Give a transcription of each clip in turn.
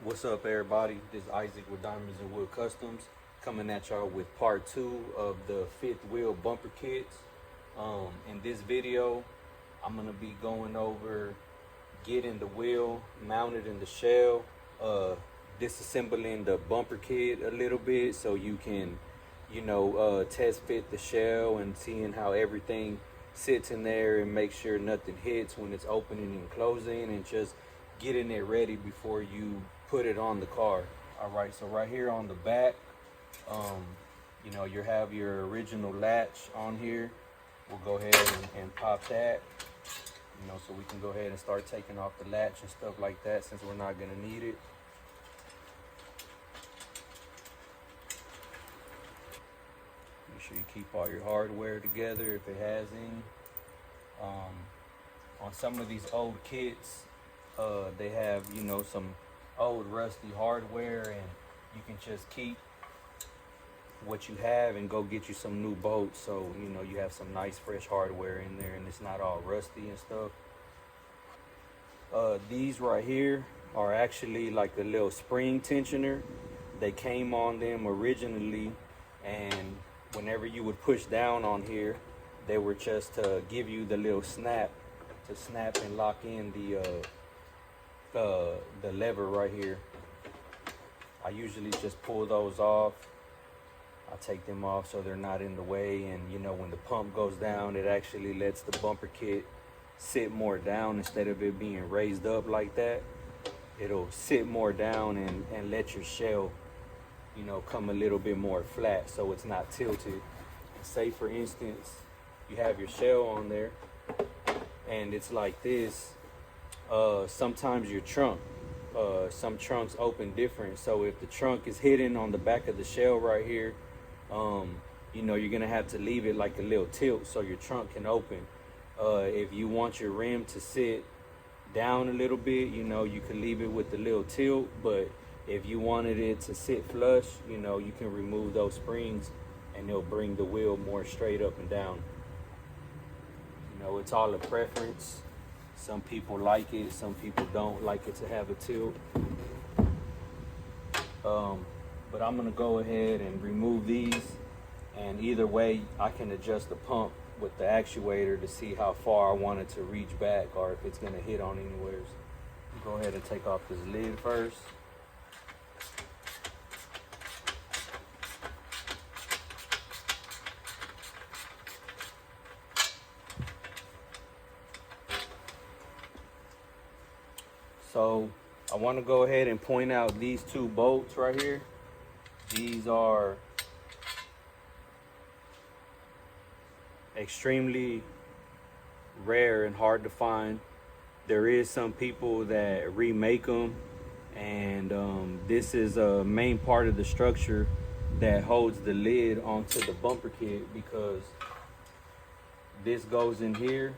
What's up, everybody? This is Isaac with Diamonds and Wood Customs, coming at y'all with part 2 of the fifth wheel bumper kits. In this video, I'm gonna be going over getting the wheel mounted in the shell, disassembling the bumper kit a little bit so you can, test fit the shell and seeing how everything sits in there and make sure nothing hits when it's opening and closing, and just getting it ready before you put it on the car. All right, so right here on the back, you have your original latch on here. We'll go ahead and pop that, so we can go ahead and start taking off the latch and stuff like that, since we're not gonna need it. Make sure you keep all your hardware together if it has any. On some of these old kits, they have, some old rusty hardware, and you can just keep what you have and go get you some new bolts, so you have some nice fresh hardware in there and it's not all rusty and stuff. These right here are actually like a little spring tensioner. They came on them originally, and whenever you would push down on here, they were just to give you the little snap to snap and lock in the lever right here. I usually just pull those off. I take them off so they're not in the way, and when the pump goes down, it actually lets the bumper kit sit more down instead of it being raised up like that. It'll sit more down and let your shell come a little bit more flat so it's not tilted. Say for instance you have your shell on there and it's like this. Sometimes your trunk, some trunks open different, so if the trunk is hidden on the back of the shell right here, you're gonna have to leave it like a little tilt so your trunk can open. If you want your rim to sit down a little bit, you can leave it with the little tilt, but if you wanted it to sit flush, you can remove those springs and it'll bring the wheel more straight up and down. It's all a preference. Some people like it, some people don't like it to have a tilt. But I'm gonna go ahead and remove these, and either way I can adjust the pump with the actuator to see how far I want it to reach back or if it's gonna hit on anywhere. Go ahead and take off this lid first. So I want to go ahead and point out these two bolts right here. These are extremely rare and hard to find. There is some people that remake them, and this is a main part of the structure that holds the lid onto the bumper kit, because this goes in here,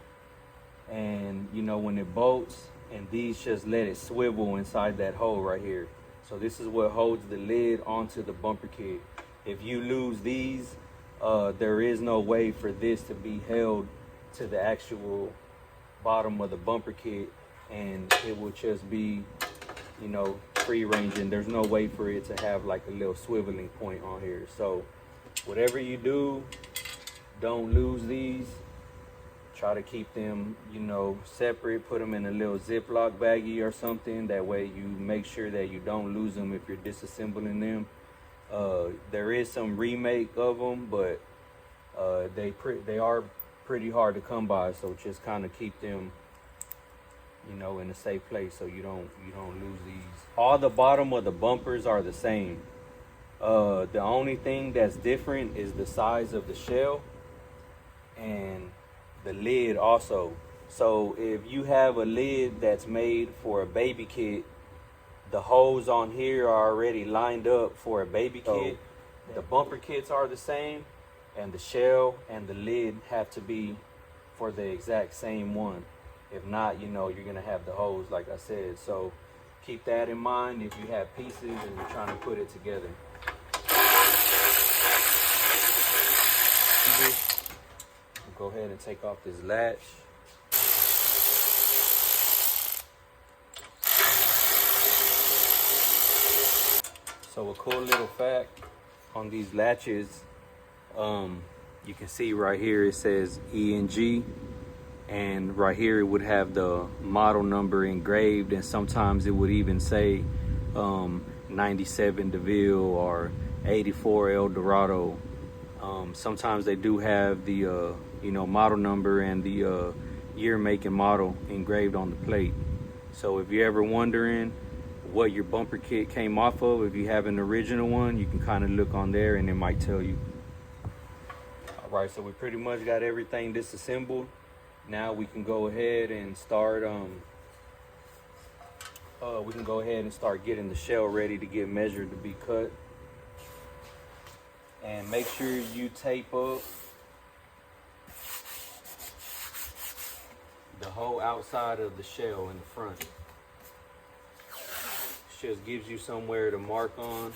and when it bolts, and these just let it swivel inside that hole right here. So this is what holds the lid onto the bumper kit. If you lose these, there is no way for this to be held to the actual bottom of the bumper kit, and it will just be, free ranging. There's no way for it to have like a little swiveling point on here. So whatever you do, don't lose these. Try to keep them, separate. Put them in a little Ziploc baggie or something. That way you make sure that you don't lose them if you're disassembling them. There is some remake of them, but they are pretty hard to come by. So just kind of keep them, in a safe place so you don't lose these. All the bottom of the bumpers are the same. The only thing that's different is the size of the shell and the lid also. So if you have a lid that's made for a baby kit, the holes on here are already lined up for a baby kit. The bumper kits are the same, and the shell and the lid have to be for the exact same one. If not, you're gonna have the holes like I said. So keep that in mind if you have pieces and you're trying to put it together. Go ahead and take off this latch. So a cool little fact on these latches, you can see right here it says ENG, and right here it would have the model number engraved, and sometimes it would even say 97 DeVille or 84 El Dorado. Sometimes they do have the model number and the year, make, and model engraved on the plate. So if you're ever wondering what your bumper kit came off of, if you have an original one, you can kind of look on there and it might tell you. All right, so we pretty much got everything disassembled. Now we can go ahead and start getting the shell ready to get measured to be cut. And make sure you tape up the whole outside of the shell in the front. This just gives you somewhere to mark on.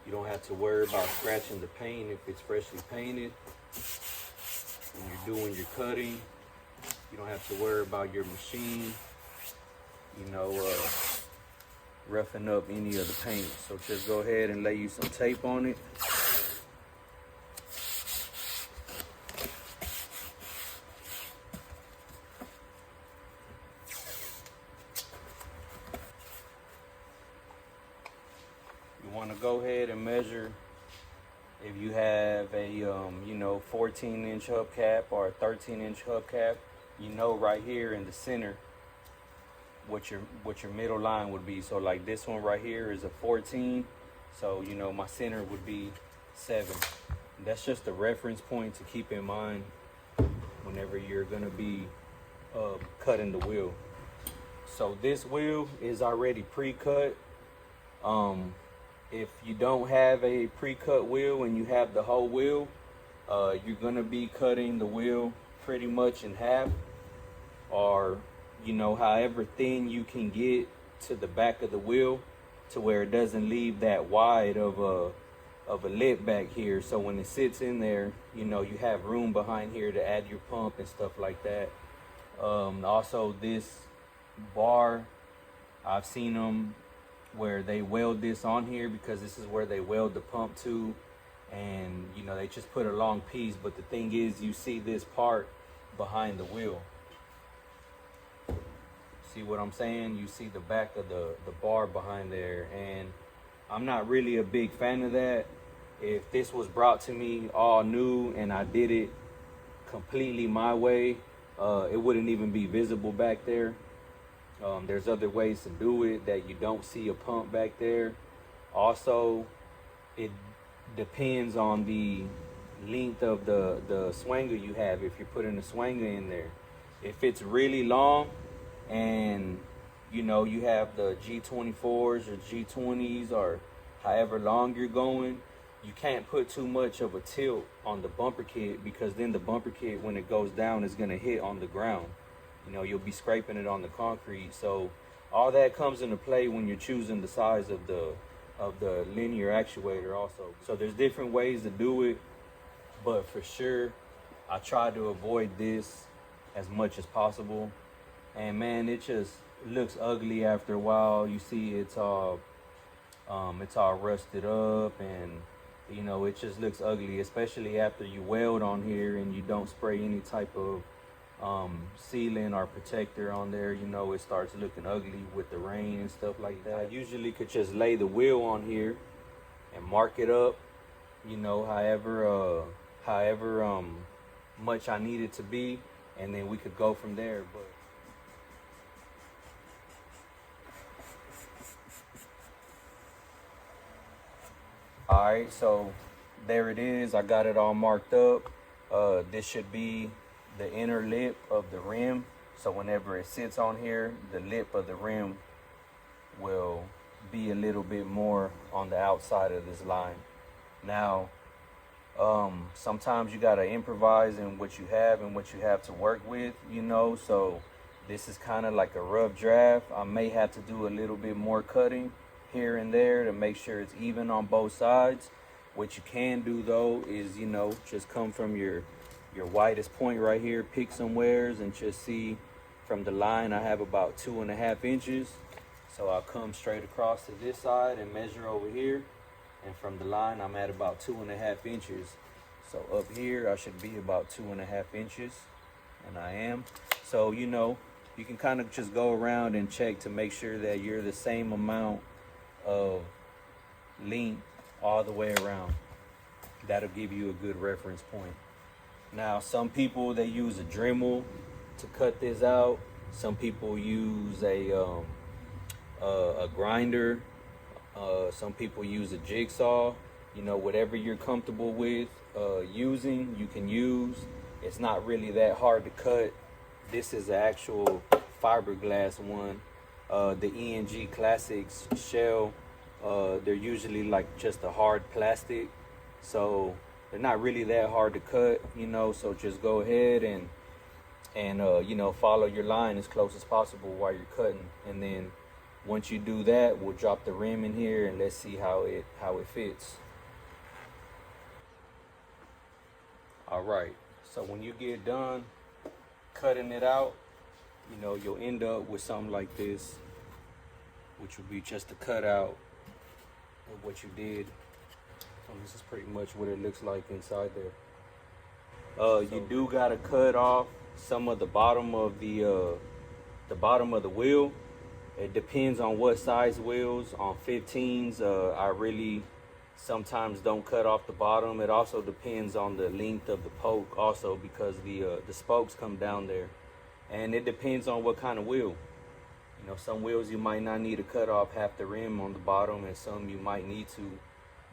You don't have to worry about scratching the paint if it's freshly painted. When you're doing your cutting, you don't have to worry about your machine, roughing up any of the paint. So just go ahead and lay you some tape on it. You want to go ahead and measure. If you have a 14-inch hubcap or a 13-inch hubcap, right here in the center what your middle line would be. So like this one right here is a 14, so my center would be 7. That's just a reference point to keep in mind whenever you're gonna be cutting the wheel. So this wheel is already pre-cut. If you don't have a pre-cut wheel and you have the whole wheel, you're gonna be cutting the wheel pretty much in half, or however thin you can get to the back of the wheel to where it doesn't leave that wide of a lip back here. So when it sits in there, you have room behind here to add your pump and stuff like that. Also this bar, I've seen them where they weld this on here because this is where they weld the pump to, and they just put a long piece, but the thing is you see this part behind the wheel. See what I'm saying? You see the back of the bar behind there, and I'm not really a big fan of that. If this was brought to me all new and I did it completely my way, it wouldn't even be visible back there. There's other ways to do it that you don't see a pump back there. Also, it depends on the length of the swanger you have if you're putting a swanger in there. If it's really long and you have the G24s or G20s or however long you're going, you can't put too much of a tilt on the bumper kit, because then the bumper kit, when it goes down, is going to hit on the ground. You'll be scraping it on the concrete. So all that comes into play when you're choosing the size of the linear actuator also. So there's different ways to do it, but for sure I try to avoid this as much as possible. And man, it just looks ugly after a while. You see it's all rusted up, and it just looks ugly, especially after you weld on here and you don't spray any type of sealant or protector on there. It starts looking ugly with the rain and stuff like that. I usually could just lay the wheel on here and mark it up, however much I need it to be, and then we could go from there. But all right, so there it is. I got it all marked up. This should be the inner lip of the rim. So whenever it sits on here, the lip of the rim will be a little bit more on the outside of this line. Now, sometimes you gotta improvise in what you have and what you have to work with, so this is kind of like a rough draft. I may have to do a little bit more cutting here and there to make sure it's even on both sides. What you can do though is, just come from your widest point right here, pick some wares, and just see from the line I have about 2.5 inches. So I'll come straight across to this side and measure over here. And from the line, I'm at about 2.5 inches. So up here, I should be about 2.5 inches, and I am. So, you know, you can kind of just go around and check to make sure that you're the same amount of length all the way around. That'll give you a good reference point. Now, some people, they use a Dremel to cut this out. Some people use a grinder. Some people use a jigsaw. You know, whatever you're comfortable with using, you can use. It's not really that hard to cut. This is an actual fiberglass one. The ENG Classics shell, they're usually like just a hard plastic. So they're not really that hard to cut, you know, so just go ahead and you know, follow your line as close as possible while you're cutting. And then once you do that, we'll drop the rim in here and let's see how it fits. All right, so when you get done cutting it out, you know, you'll end up with something like this, which will be just a cutout of what you did. And this is pretty much what it looks like inside there. You do gotta cut off some of the bottom of the wheel. It depends on what size wheels. On 15s, I really sometimes don't cut off the bottom. It also depends on the length of the poke also, because the spokes come down there. And it depends on what kind of wheel. You know, some wheels you might not need to cut off half the rim on the bottom, and some you might need to.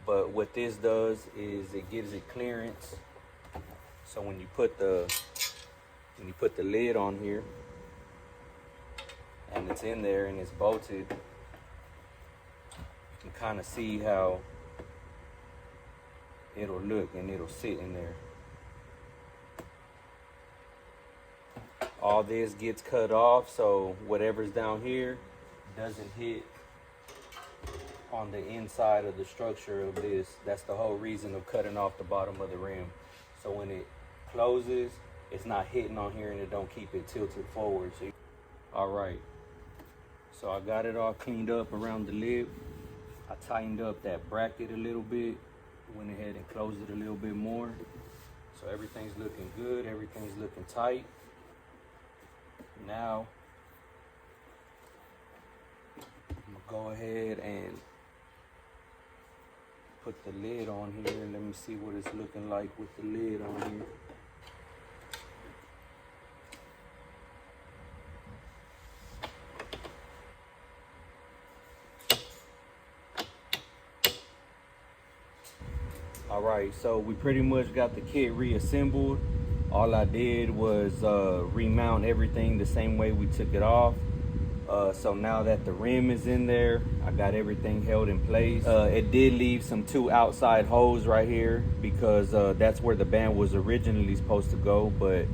But what this does is it gives it clearance. So when you put the lid on here and it's in there and it's bolted, you can kind of see how it'll look, and it'll sit in there. All this gets cut off, so whatever's down here doesn't hit on the inside of the structure of this. That's the whole reason of cutting off the bottom of the rim. So when it closes, it's not hitting on here and it don't keep it tilted forward. So, all right, so I got it all cleaned up around the lip. I tightened up that bracket a little bit, went ahead and closed it a little bit more. So everything's looking good, everything's looking tight. Now, I'm gonna go ahead and put the lid on here. Let me see what it's looking like with the lid on here. All right, so we pretty much got the kit reassembled. All I did was remount everything the same way we took it off. So now that the rim is in there, I got everything held in place. It did leave some 2 outside holes right here because that's where the band was originally supposed to go. But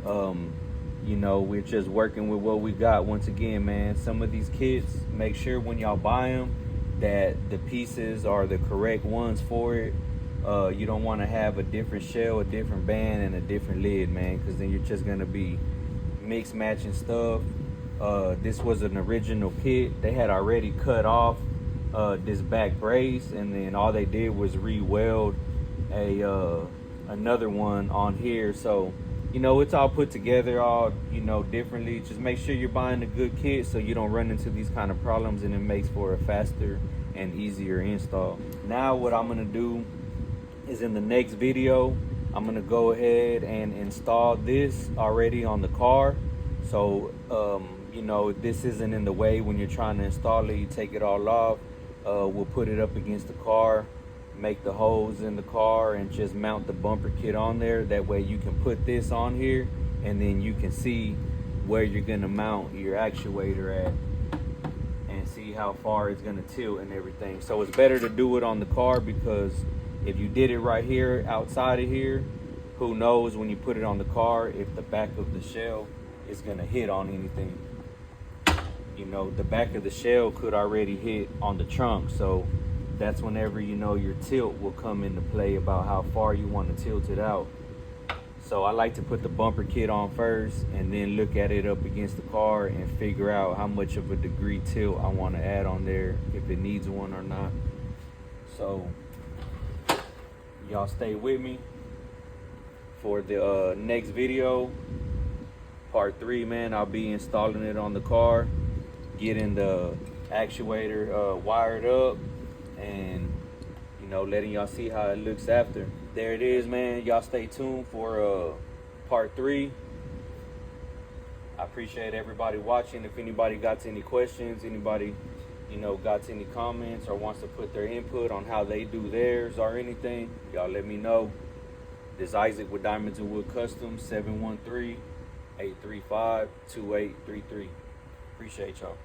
you know, we're just working with what we got. Once again, man, some of these kits, make sure when y'all buy them that the pieces are the correct ones for it. You don't want to have a different shell, a different band, and a different lid, man, because then you're just going to be mix matching stuff. This was an original kit. They had already cut off this back brace, and then all they did was re-weld another one on here. So, you know, it's all put together all, you know, differently. Just make sure you're buying a good kit so you don't run into these kind of problems, and it makes for a faster and easier install. Now what I'm going to do is, in the next video, I'm gonna go ahead and install this already on the car. So you know, this isn't in the way when you're trying to install it. You take it all off. We'll put it up against the car, make the holes in the car, and just mount the bumper kit on there. That way you can put this on here, and then you can see where you're gonna mount your actuator at and see how far it's gonna tilt and everything. So it's better to do it on the car, because if you did it right here outside of here, who knows when you put it on the car if the back of the shell is gonna hit on anything. You know, the back of the shell could already hit on the trunk, so that's whenever, you know, your tilt will come into play about how far you want to tilt it out. So I like to put the bumper kit on first and then look at it up against the car and figure out how much of a degree tilt I want to add on there, if it needs one or not. So y'all stay with me for the next video, part 3, man. I'll be installing it on the car, getting the actuator wired up, and letting y'all see how it looks after. There it is, man. Y'all stay tuned for part 3. I appreciate everybody watching. If anybody got any questions, anybody got any comments or wants to put their input on how they do theirs or anything, y'all let me know. This Isaac with Diamonds and Wood Customs, 713-835-2833. Appreciate y'all.